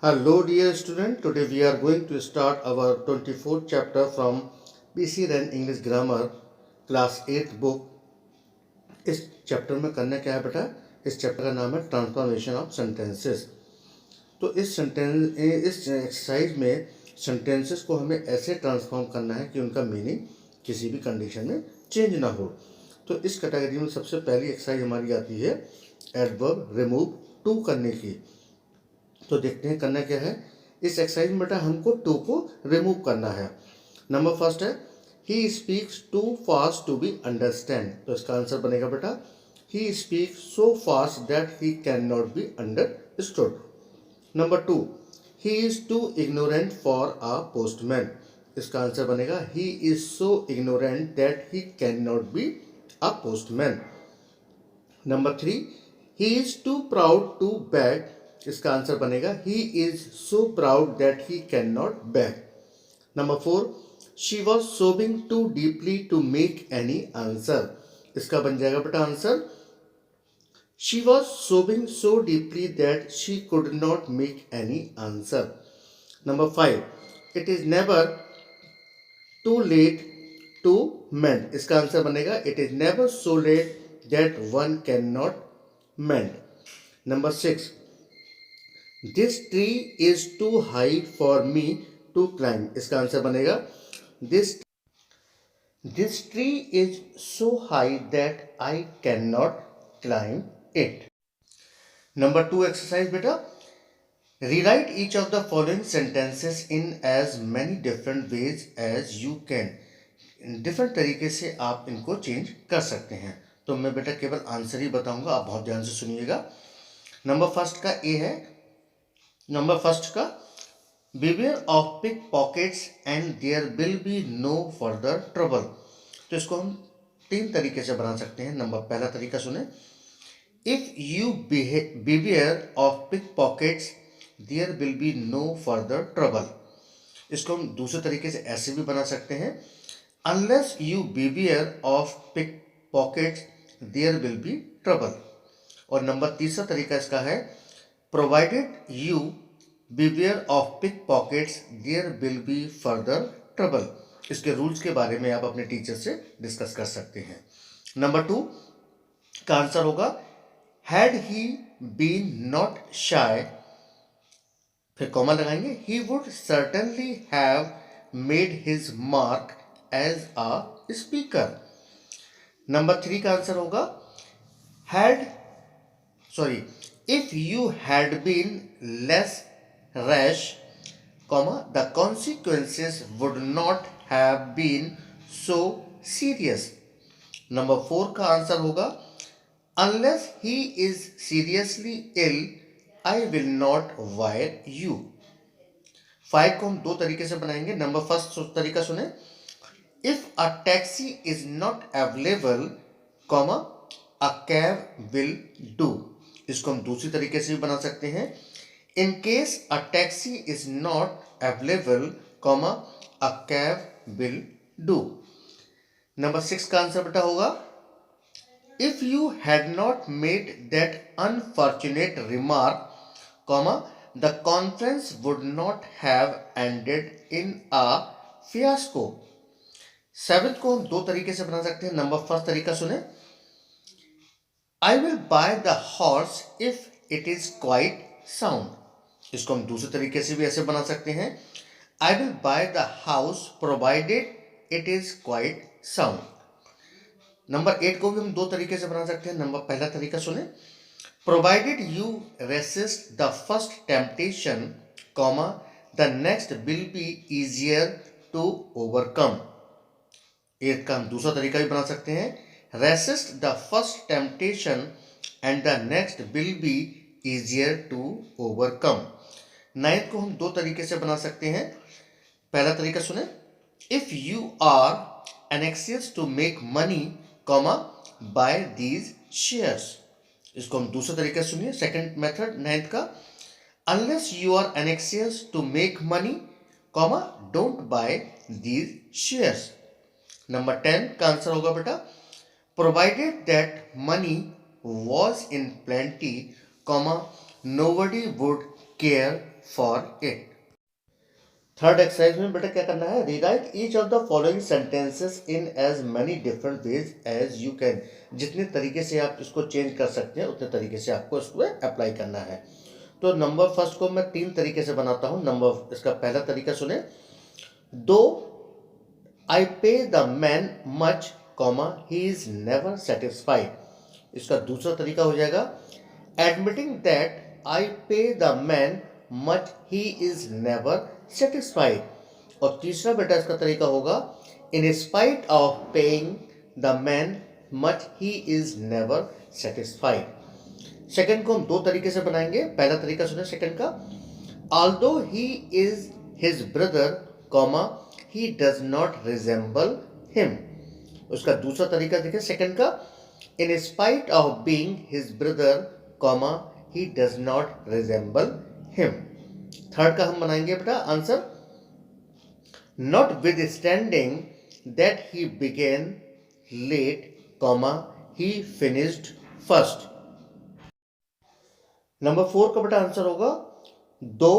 Hello dear student, today we are going to start our 24th chapter from BC Ren English Grammar class 8th book. इस chapter में करना क्या है बेटा? इस चैप्टर का नाम है ट्रांसफॉर्मेशन ऑफ सेंटेंसेस। तो इस एक्सरसाइज में सेंटेंसेस को हमें ऐसे ट्रांसफॉर्म करना है कि उनका मीनिंग किसी भी कंडीशन में चेंज ना हो। तो इस कैटेगरी में सबसे पहली एक्सरसाइज हमारी आती है एडवर्ब रिमूव टू करने की। तो देखते हैं करना क्या है। इस एक्सरसाइज में बेटा हमको टू को रिमूव करना है। नंबर फर्स्ट है he speaks too fast to be understand. तो इसका आंसर बनेगा बेटा he speaks so fast that he can not be understood. Number two he is too ignorant for a postman. इसका answer बनेगा he is so ignorant that he can not be a postman. Number three he is too proud to beg. इसका answer बनेगा he is so proud that he can not beg. Number four she was sobbing too deeply to make any answer. इसका बन जाएगा बेटा answer she was sobbing so deeply that she could not make any answer. Number five it is never too late to mend. इसका answer बनेगा it is never so late that one can not mend. Number six this tree is too high for me to climb. इसका answer बनेगा this tree is so high that I can not climb it. Number two exercise बेटा rewrite each of the following sentences in as many different ways as you can. Different तरीके से आप इनको change कर सकते हैं। तो मैं बेटा केवल आंसर ही बताऊंगा, आप बहुत ध्यान से सुनिएगा। नंबर फर्स्ट का ए है, नंबर फर्स्ट का beware of pick pockets and there will be no further trouble. तो इसको हम तीन तरीके से बना सकते हैं। नंबर पहला तरीका सुने if you beware of pick pockets there will be no further trouble. इसको हम दूसरे तरीके से ऐसे भी बना सकते हैं unless you beware of pick pockets there will be trouble. और नंबर तीसरा तरीका इसका है provided you beware of pick pockets there will be further trouble. इसके रूल्स के बारे में आप अपने टीचर से डिस्कस कर सकते हैं। नंबर टू का आंसर होगा had he been not shy, फिर कॉमा लगाएंगे he would certainly have made his mark as a speaker. Number three का आंसर होगा if you had been less rash, the consequences would not have been so serious. Number four का answer होगा unless he is seriously ill, I will not wire you. Five को हम दो तरीके से बनाएंगे। नंबर फर्स्ट तरीका सुने if a taxi is not available, a cab will do. इसको हम दूसरी तरीके से भी बना सकते हैं in case a taxi is not available, a cab will do. Number six का आंसर बेटा होगा if you had not made that unfortunate remark, the conference would not have ended in a fiasco. Seventh को हम दो तरीके से बना सकते हैं। नंबर फर्स्ट तरीका सुने आई will buy the horse if it is quite sound. इसको हम दूसरे तरीके से भी ऐसे बना सकते हैं I will buy the house provided it is quite sound. Number eight को भी हम दो तरीके से बना सकते हैं। नंबर पहला तरीका सुने provided you resist the first temptation, the next will be easier to overcome. Eight का हम दूसरा तरीका भी बना सकते हैं resist the first temptation and the next will be easier to overcome। Ninth को हम दो तरीके से बना सकते हैं। पहला तरीका सुने if you are anxious to make money, buy these shares। इसको हम दूसरे तरीके से सुनिए सेकंड मेथड नाइन्थ का unless you are anxious to make money, don't buy these shares। Number 10 का आंसर होगा बेटा provided that money was in plenty, nobody would care for it. Third exercise में बेटा क्या करना है, rewrite each of the following sentences in as many different ways as you can. जितने तरीके से आप इसको चेंज कर सकते हैं उतने तरीके से आपको इसको अप्लाई करना है। तो नंबर फर्स्ट को मैं 3 तरीके से बनाता हूँ। नंबर इसका पहला तरीका सुने, दो आई पे the man much comma he is never satisfied. इसका दूसरा तरीका हो जाएगा, एडमिटिंग दैट आई पे the man much he is never satisfied. और तीसरा बेटा इसका तरीका होगा, इन spite of paying the man much he is never satisfied. Second को हम 2 तरीके से बनाएंगे। पहला तरीका सुने सेकंड का, although he is his brother comma he does not resemble him. उसका दूसरा तरीका देखिए सेकंड का, in spite of being his brother comma he does not resemble him. Third का हम बनाएंगे बेटा answer, notwithstanding that he began late comma he finished first. Number 4 का बेटा आंसर होगा, though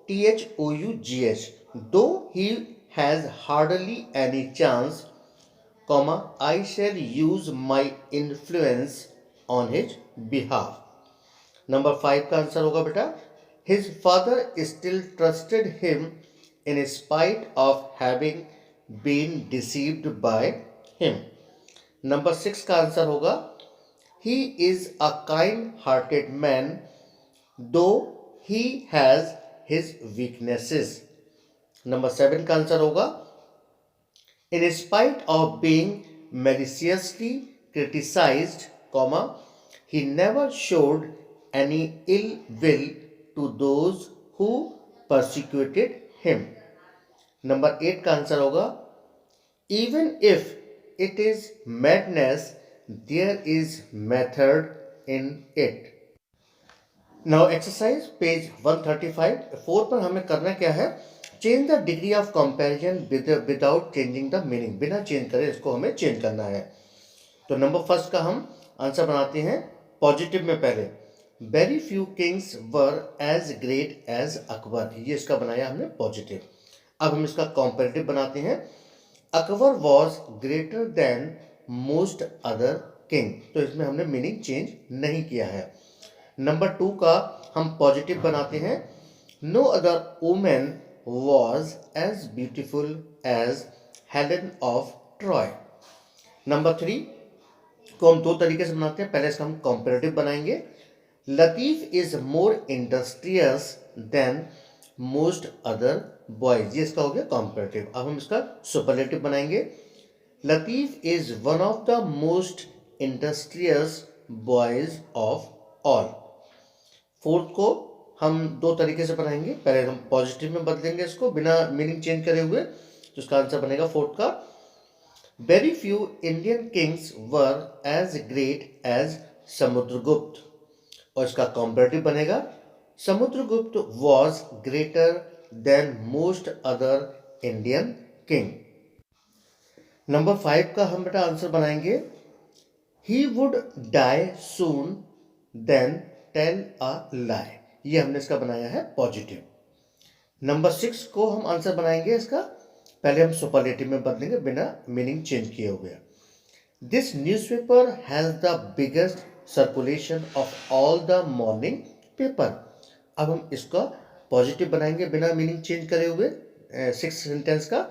THOUGH, though he has hardly any chance comma I shall use my influence on his behalf. Number 5 का answer होगा बेटा, his father still trusted him in spite of having been deceived by him. Number 6 का answer होगा, he is a kind-hearted man though he has his weaknesses. Number 7 का answer होगा, in spite of being maliciously criticized, comma, he never showed any ill will to those who persecuted him. Number 8 का answer होगा, even if it is madness there is method in it. Now exercise page 135. 4 पर हमें करना क्या है, change the degree of comparison without changing the meaning. बिना change करे इसको हमें चेंज करना है। तो नंबर फर्स्ट का हम आंसर बनाते हैं पॉजिटिव में। पहले, very few kings were as great as Akbar, ये इसका बनाया हमने पॉजिटिव। अब हम इसका कॉम्पेरेटिव बनाते हैं, Akbar was greater than most other king. तो इसमें हमने मीनिंग चेंज नहीं किया है। नंबर 2 का हम पॉजिटिव बनाते हैं, no other women was as beautiful as Helen of Troy. Number 3 को हम 2 तरीके से बनाते हैं। पहले इसका हम कॉम्पेरेटिव बनाएंगे, Latif is more industrious than most other boys, ये इसका हो गया कॉम्पेरेटिव। अब हम इसका सुपरलेटिव बनाएंगे, Latif is one of the most industrious boys of all. Fourth को हम 2 तरीके से बनाएंगे। पहले हम पॉजिटिव में बदलेंगे इसको बिना मीनिंग चेंज करे हुए, तो इसका आंसर बनेगा फोर्थ का, very few Indian kings were as great as Samudragupta. और इसका कॉम्पेरेटिव बनेगा, Samudragupta was greater than most other Indian king. Number 5 का हम बेटा आंसर बनाएंगे, he would die soon then tell a lie, ये हमने इसका बनाया है पॉजिटिव। नंबर 6 को हम आंसर बनाएंगे इसका, पहले हम सुपरलेटिव में बदलेंगे बिना मीनिंग चेंज किए हुए, this newspaper has the biggest circulation of all the morning paper. अब हम इसका पॉजिटिव बनाएंगे बिना मीनिंग चेंज करे हुए। 6 सेंटेंस का,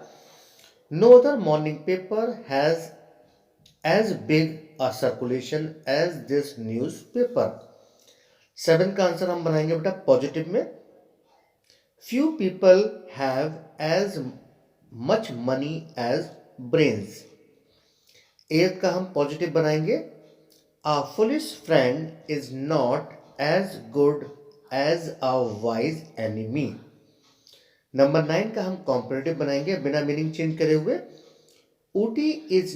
no other morning paper has as big a circulation as this newspaper. 7 का आंसर हम बनाएंगे बेटा पॉजिटिव में, few people have as much money as brains. 8 का हम पॉजिटिव बनाएंगे, a foolish friend is not as good as a wise enemy. Number 9 का हम कॉम्परेटिव बनाएंगे बिना मीनिंग चेंज करे हुए, Ooty is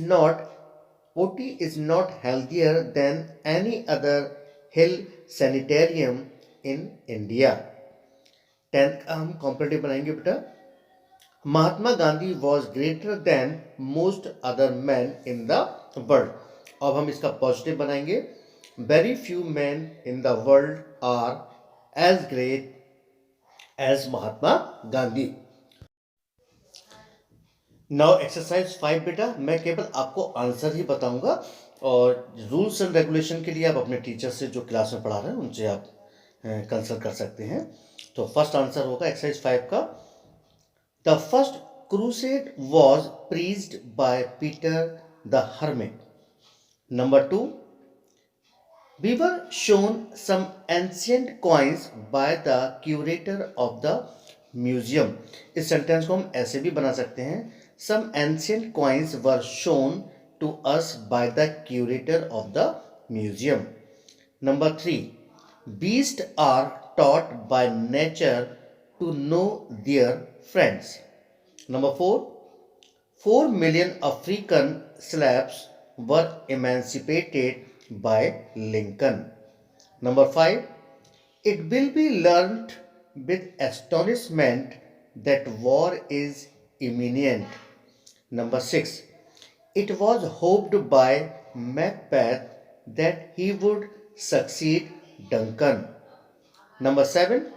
not healthier than any other hill sanitarium in India. 10th का हम कॉम्परेटिव बनाएंगे बेटा, Mahatma Gandhi was greater than most other man in the world. अब हम इसका पॉजिटिव बनाएंगे, very few man in the world are as great as Mahatma Gandhi. Now exercise 5 बेटा, मैं केवल आपको आंसर ही बताऊंगा और रूल्स एंड रेगुलेशन के लिए आप अपने टीचर से जो क्लास में पढ़ा रहे हैं उनसे आप कंसल्ट कर सकते हैं. तो फर्स्ट आंसर होगा एक्सरसाइज 5 का, the first crusade was preached by Peter the hermit. Number 2, we were shown some ancient coins by the curator of the museum. इस सेंटेंस को हम ऐसे भी बना सकते हैं, some ancient coins were shown to us by the curator of the museum. Number 3, beasts are taught by nature to know their friends. Number 4, 4 million African slaves were emancipated by Lincoln. Number 5, it will be learnt with astonishment that war is imminent. Number 6, it was hoped by Macbeth that he would succeed Duncan. Number 7,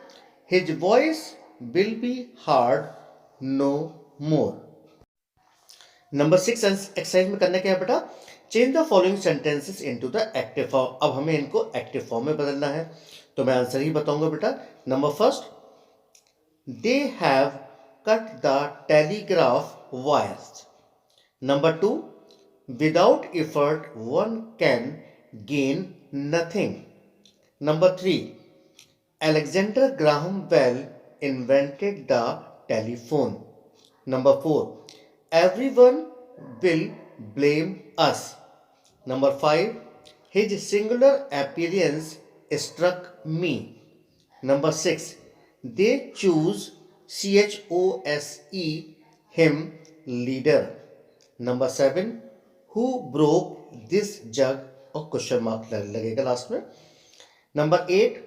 his voice will be heard no more. Number 6 exercise में करना क्या है बेटा, change the following sentences into the active form. अब हमें इनको active form में बदलना है, तो मैं आंसर ही बताऊंगा बेटा. Number first, they have cut the telegraph wires. Number 2, without effort one can gain nothing. Number 3, Alexander Graham Bell invented the telephone. Number 4, everyone will blame us. Number 5, his singular appearance struck me. Number 6, they chose him leader. Number 7, who broke this jug, और question mark लगेगा last में. Number 8,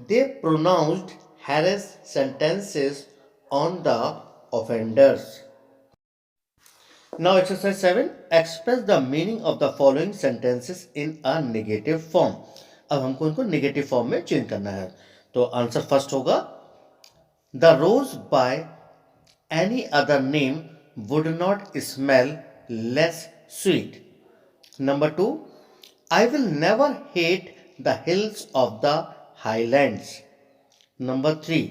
they pronounced harsh sentences on the offenders. Now exercise 7, express the meaning of the following sentences in a negative form. अब हमको इनको negative form में change करना है. तो आंसर फर्स्ट होगा, the rose by any other name would not smell less sweet. Number 2, I will never hate the hills of the highlands. Number 3,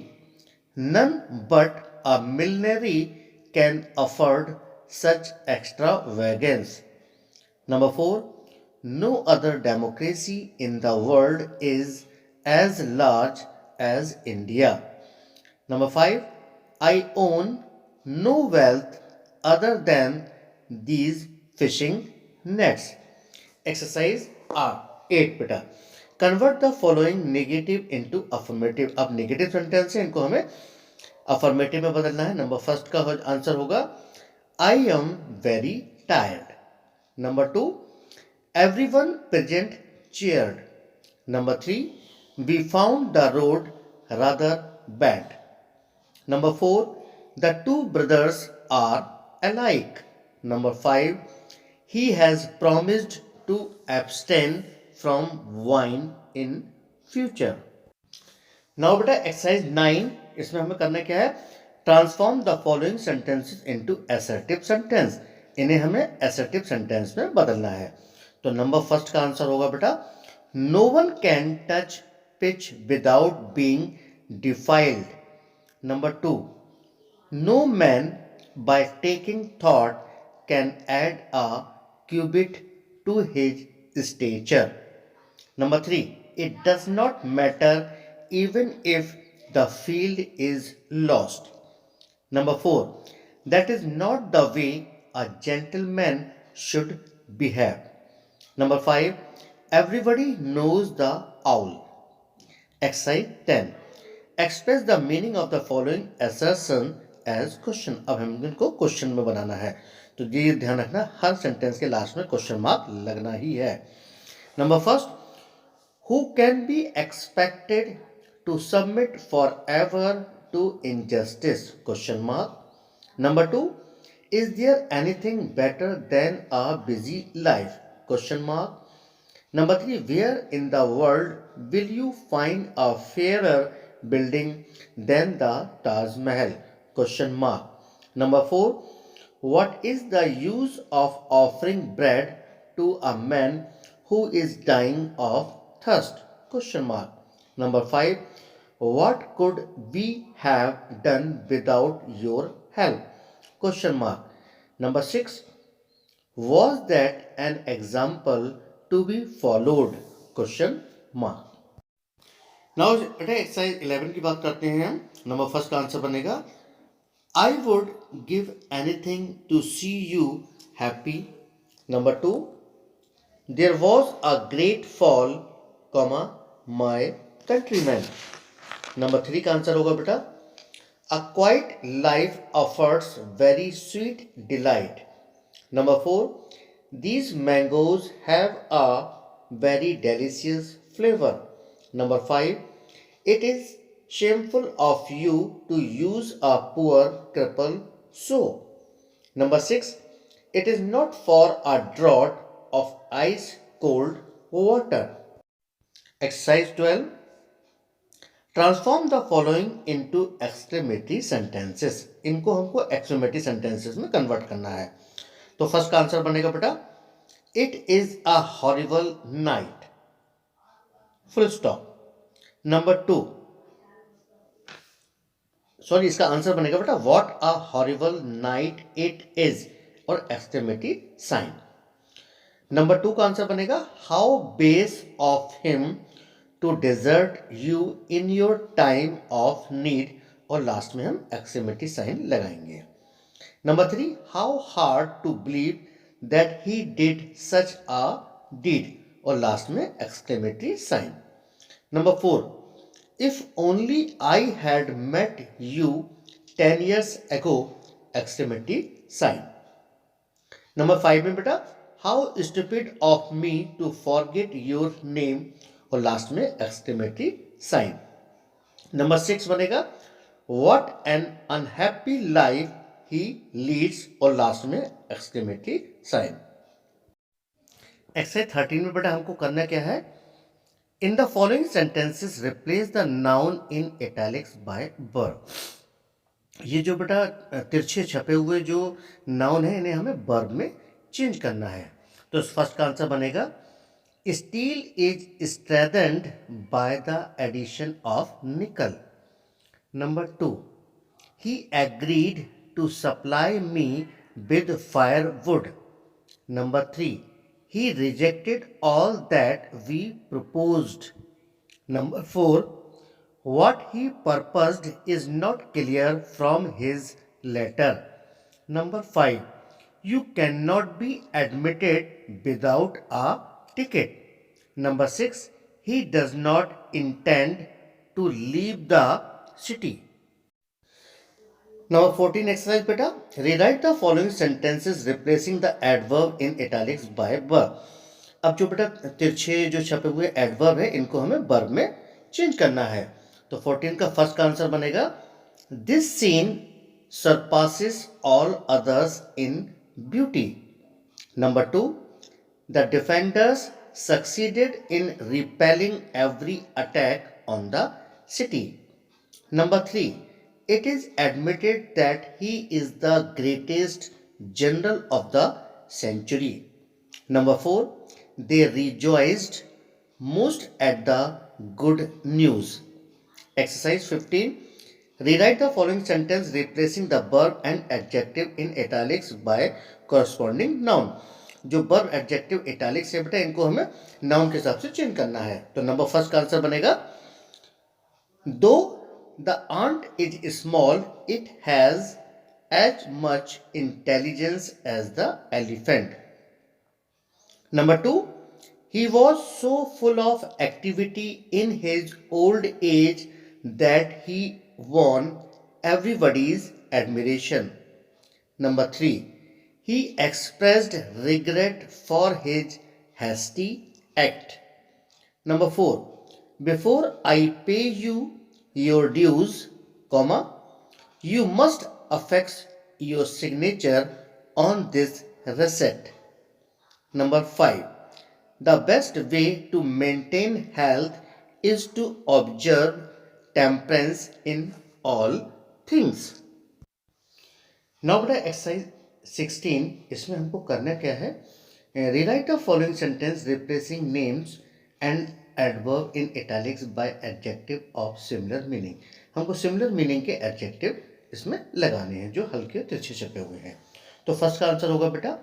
none but a millionaire can afford such extravagance. Number 4, no other democracy in the world is as large as India. Number 5, I own no wealth other than these fishing nets. Exercise 8 बेटा, convert the following negative into affirmative. अब negative sentence है, इनको हमें affirmative में बदलना है. Number first का answer होगा, I am very tired. Number 2, everyone present cheered. Number 3, we found the road rather bad. Number 4, the two brothers are alike. Number 5, he has promised to abstain from wine in future. Now बेटा exercise 9, इसमें हमें करना क्या है, transform the following sentences into assertive sentence. इन्हें हमें assertive sentence में बदलना है. तो नंबर फर्स्ट का आंसर होगा बेटा, no one can touch pitch without being defiled. Number 2, no man by taking thought can add a cubit to his stature. Number 3, it does not matter even if the field is lost. Number 4, that is not the way a gentleman should behave. Number 5, everybody knows the owl. Exercise 10, express the meaning of the following assertion as question. अब हम इनको question में बनाना है, तो ये ध्यान रखना, हर सेंटेंस के लास्ट में क्वेश्चन मार्क लगना ही है. Number first, who can be expected to submit for ever to injustice, question mark. Number 2, is there anything better than a busy life, question mark. Number 3, where in the world will you find a fairer building than the Taj Mahal? Question mark. Number 4. What is the use of offering bread to a man who is dying of thirst? Question mark. Number 5. What could we have done without your help? Question mark. Number 6. Was that an example to be followed? Question mark. Now बेटा exercise 11 की बात करते हैं हम. Number first का answer बनेगा I would give anything to see you happy. Number 2, there was a great fall, comma, my countrymen. Number 3 का answer होगा बेटा a quiet life offers very sweet delight. Number 4, these mangoes have a very delicious flavor. Number 5, it is shameful of you to use a poor cripple so. Number 6, it is not for a draught of ice cold water. Exercise 12. Transform the following into exclamatory sentences. इनको हमको exclamatory sentences में convert करना है. तो first का answer बनेगा बेटा It is a horrible night. Full stop. Number 2. Sorry इसका आंसर बनेगा बेटा what a horrible night it is और एक्सक्लेमेटरी साइन. नंबर 2 का आंसर बनेगा how base of him to desert you in your time of need और last में हम exclamatory sign लगाएंगे. Number 3, how hard to believe that he did such a deed और last में exclamatory sign. Number 4, if only I had met you 10 years ago, exclamatory sign. Number 5 में बेटा how stupid of me to forget your name और last में exclamatory sign. Number 6 बनेगा what an unhappy life he leads और last में exclamatory sign. Exercise 13 में बेटा हमको करना क्या है In the following sentences, replace the noun in italics by verb. ये जो बेटा तिरछे छपे हुए जो नाउन है इन्हें हमें वर्ब में चेंज करना है. तो फर्स्ट का आंसर बनेगा steel is strengthened by the addition of nickel. Number 2, he agreed to supply me with firewood. Number 3, he rejected all that we proposed. Number 4, what he purposed is not clear from his letter. Number 5, you cannot be admitted without a ticket. Number 6, he does not intend to leave the city. Number 14 exercise बेटा rewrite the following sentences replacing the adverb in italics by verb. अब जो बेटा तिरछे जो छपे हुए adverb है इनको हमें verb में चेंज करना है. तो 14 का फर्स्ट का आंसर बनेगा this scene surpasses all others in beauty. Number 2, the defenders succeeded in repelling every attack on the city. Number 3, it is admitted that he is the greatest general of the century. Number 4, they rejoiced most at the good news. Exercise 15. Rewrite the following sentence replacing the verb and adjective in italics by corresponding noun. जो verb adjective italics है बेटा इनको हमें noun के हिसाब से change करना है. तो नंबर फर्स्ट का आंसर बनेगा though the ant is small, it has as much intelligence as the elephant. Number 2, he was so full of activity in his old age that he won everybody's admiration. Number 3, he expressed regret for his hasty act. Number 4, before I pay you your dues, comma, you must affix your signature on this receipt. Number 5, the best way to maintain health is to observe temperance in all things. Now बेटा exercise 16, इसमें हमको करना क्या है, rewrite the following sentence replacing names and adverb in italics by adjective of similar meaning. हमको similar meaning के adjective इसमें लगाने हैं जो हल्के तिरछे छपे हुए हैं। तो फर्स्ट का आंसर होगा बेटा,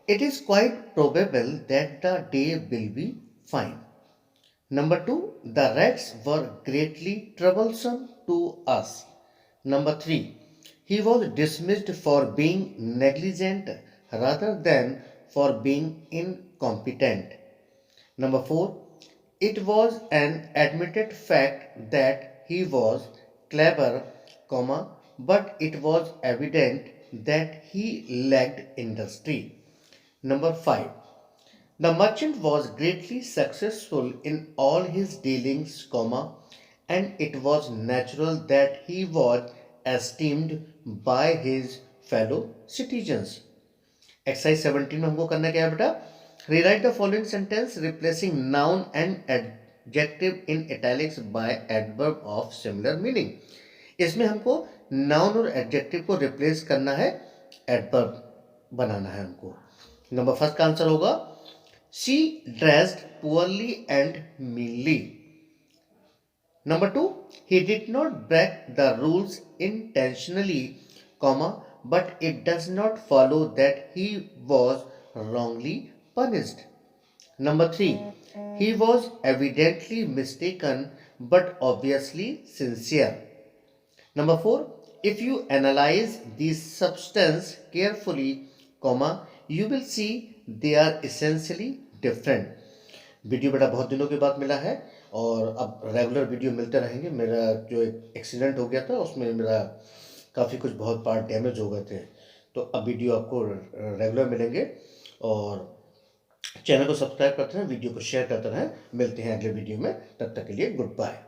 it is quite probable that the day will be fine. Number 2, the rats were greatly troublesome to us. Number 3, he was dismissed for being negligent rather than for being incompetent. Number 4, it was an admitted fact that he was clever, but it was evident that he lacked industry. Number 5, the merchant was greatly successful in all his dealings, and it was natural that he was esteemed by his fellow citizens. Exercise 17 में हमको करना क्या है बेटा, rewrite the following sentence replacing noun and adjective in italics by adverb of similar meaning. इसमें हमको noun और adjective को रिप्लेस करना है, एडवर्ब बनाना है हमको। नंबर फर्स्ट का आंसर होगा, she dressed poorly and meanly. Number 2, he did not break the rules intentionally, but it does not follow that he was wrongly punished. Number 3, he was evidently mistaken but obviously sincere. Number 4, if you analyze these substances carefully, you will see they are essentially different. Video बेटा बहुत दिनों के बाद मिला है और अब regular video मिलते रहेंगे। मेरा जो एक एक्सीडेंट हो गया था उसमें मेरा काफ़ी कुछ बहुत पार्ट डैमेज हो गए थे, तो अब वीडियो आपको रेगुलर मिलेंगे। और चैनल को सब्सक्राइब करते रहें, वीडियो को शेयर करते रहें। मिलते हैं अगले वीडियो में, तब तक के लिए गुड बाय।